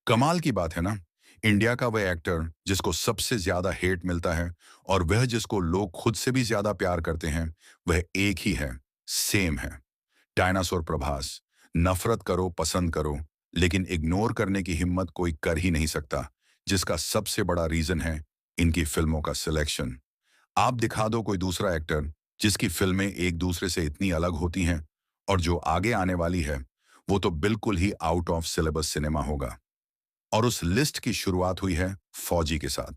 कमाल की बात है ना। इंडिया का वह एक्टर जिसको सबसे ज्यादा हेट मिलता है और वह जिसको लोग खुद से भी ज्यादा प्यार करते हैं, वह एक ही है, सेम है। डायनासोर प्रभास। नफरत करो पसंद करो, लेकिन इग्नोर करने की हिम्मत कोई कर ही नहीं सकता, जिसका सबसे बड़ा रीजन है इनकी फिल्मों का सिलेक्शन। आप दिखा दो कोई दूसरा एक्टर जिसकी फिल्में एक दूसरे से इतनी अलग होती हैं, और जो आगे आने वाली है वो तो बिल्कुल ही आउट ऑफ सिलेबस सिनेमा होगा। और उस लिस्ट की शुरुआत हुई है फौजी के साथ।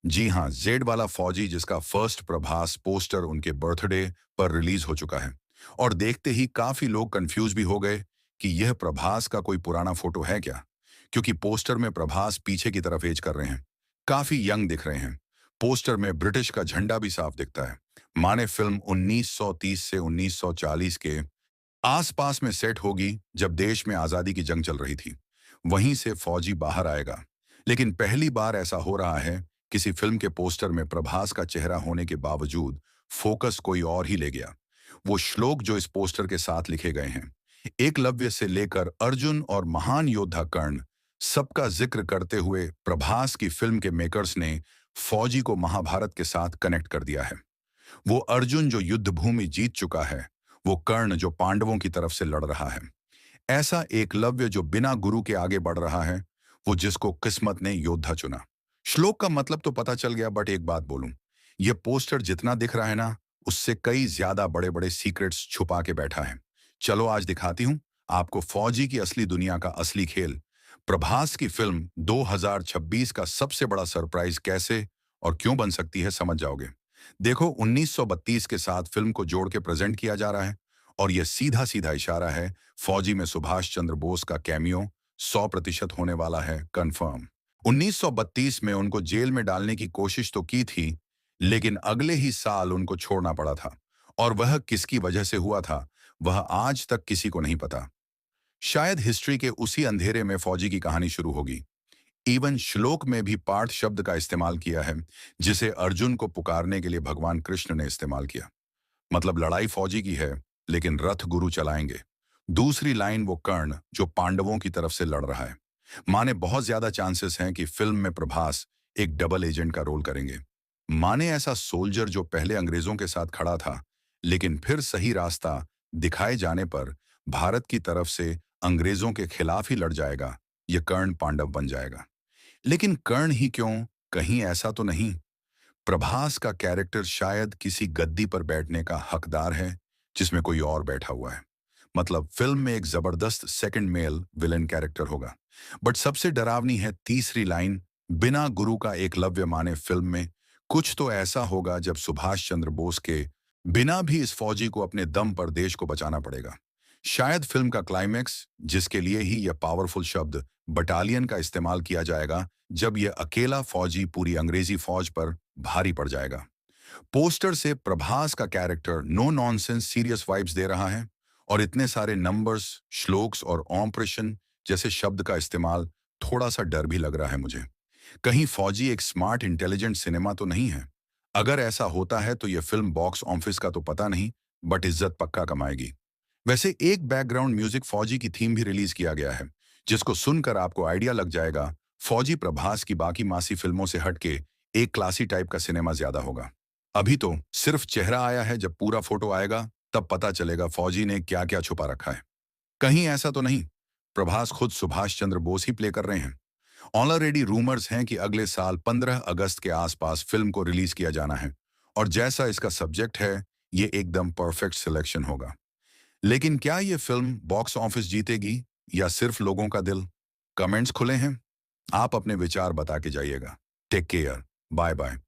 जी हाँ, जेड वाला फौजी, जिसका फर्स्ट प्रभास पोस्टर उनके बर्थडे पर रिलीज हो चुका है। और देखते ही काफी लोग कंफ्यूज भी हो गए कि यह प्रभास का कोई पुराना फोटो है क्या, क्योंकि पोस्टर में प्रभास पीछे की तरफ एज कर रहे हैं, काफी यंग दिख रहे हैं। पोस्टर में ब्रिटिश का झंडा भी साफ दिखता है, माने फिल्म 1930 से 1940 के आसपास में सेट होगी, जब देश में आजादी की जंग चल रही थी। वहीं से फौजी बाहर आएगा। लेकिन पहली बार ऐसा हो रहा है, किसी फिल्म के पोस्टर में प्रभास का चेहरा होने के बावजूद फोकस कोई और ही ले गया। वो श्लोक जो इस पोस्टर के साथ लिखे गए हैं, एकलव्य से लेकर अर्जुन और महान योद्धा कर्ण, सबका जिक्र करते हुए प्रभास की फिल्म के मेकर्स ने फौजी को महाभारत के साथ कनेक्ट कर दिया है। वो अर्जुन जो युद्ध भूमि जीत चुका है, वो कर्ण जो पांडवों की तरफ से लड़ रहा है। ऐसा एकलव्य जो बिना गुरु के आगे बढ़ रहा है, वो जिसको किस्मत ने योद्धा चुना। श्लोक का मतलब तो पता चल गया, बट एक बात बोलूं, ये पोस्टर जितना दिख रहा है ना, उससे कई ज्यादा बड़े बड़े सीक्रेट्स छुपा के बैठा है। चलो आज दिखाती हूं आपको फौजी की असली दुनिया का असली खेल। प्रभास की फिल्म 2026 का सबसे बड़ा सरप्राइज कैसे और क्यों बन सकती है, समझ जाओगे। देखो, 1932 के साथ फिल्म को जोड़ के प्रेजेंट किया जा रहा है, और यह सीधा सीधा इशारा है फौजी में सुभाष चंद्र बोस का कैमियो 100% होने वाला है, कंफर्म। 1932 में उनको जेल में डालने की कोशिश तो की थी, लेकिन अगले ही साल उनको छोड़ना पड़ा था। और वह किसकी वजह से हुआ था, वह आज तक किसी को नहीं पता। शायद हिस्ट्री के उसी अंधेरे में फौजी की कहानी शुरू होगी। इवन श्लोक में भी पार्थ शब्द का इस्तेमाल किया है, जिसे अर्जुन को पुकारने के लिए भगवान कृष्ण ने इस्तेमाल किया। मतलब लड़ाई फौजी की है, लेकिन रथ गुरु चलाएंगे। दूसरी लाइन वो कर्ण जो पांडवों की तरफ से लड़ रहा है। माने बहुत ज्यादा चांसेस हैं कि फिल्म में प्रभास एक डबल एजेंट का रोल करेंगे। माने ऐसा सोल्जर जो पहले अंग्रेजों के साथ खड़ा था, लेकिन फिर सही रास्ता दिखाए जाने पर भारत की तरफ से अंग्रेजों के खिलाफ ही लड़ जाएगा। ये कर्ण पांडव बन जाएगा। लेकिन कर्ण ही क्यों, कहीं ऐसा तो नहीं प्रभास का कैरेक्टर शायद किसी गद्दी पर बैठने का हकदार है, जिसमें कोई और बैठा हुआ है। मतलब फिल्म में एक जबरदस्त सेकंड मेल विलन कैरेक्टर होगा। बट सबसे डरावनी है तीसरी लाइन, बिना गुरु का एकलव्य। माने फिल्म में कुछ तो ऐसा होगा जब सुभाष चंद्र बोस के बिना भी इस फौजी को अपने दम पर देश को बचाना पड़ेगा। शायद फिल्म का क्लाइमेक्स, जिसके लिए ही यह पावरफुल शब्द बटालियन का इस्तेमाल किया जाएगा, जब यह अकेला फौजी पूरी अंग्रेजी फौज पर भारी पड़ जाएगा। पोस्टर से प्रभास का character no nonsense serious vibes दे रहा है, और इतने सारे नंबर्स, श्लोक्स और ऑपरेशन जैसे शब्द का इस्तेमाल, थोड़ा सा डर भी लग रहा है मुझे। कहीं फौजी एक स्मार्ट इंटेलिजेंट सिनेमा तो नहीं है। अगर ऐसा होता है तो यह फिल्म बॉक्स ऑफिस का तो पता नहीं, बट इज्जत पक्का कमाएगी। वैसे एक बैकग्राउंड म्यूजिक फौजी की थीम भी रिलीज किया गया है, जिसको सुनकर आपको आइडिया लग जाएगा फौजी प्रभास की बाकी मासी फिल्मों से हटके एक क्लासी टाइप का सिनेमा ज्यादा होगा। अभी तो सिर्फ चेहरा आया है, जब पूरा फोटो आएगा तब पता चलेगा फौजी ने क्या क्या छुपा रखा है। कहीं ऐसा तो नहीं प्रभास खुद सुभाष चंद्र बोस ही प्ले कर रहे हैं। ऑलरेडी रूमर्स हैं कि अगले साल 15 अगस्त के आसपास फिल्म को रिलीज किया जाना है, और जैसा इसका सब्जेक्ट है, ये एकदम परफेक्ट सिलेक्शन होगा। लेकिन क्या ये फिल्म बॉक्स ऑफिस जीतेगी या सिर्फ लोगों का दिल? कमेंट्स खुले हैं, आप अपने विचार बता के जाइएगा। Take care, bye bye.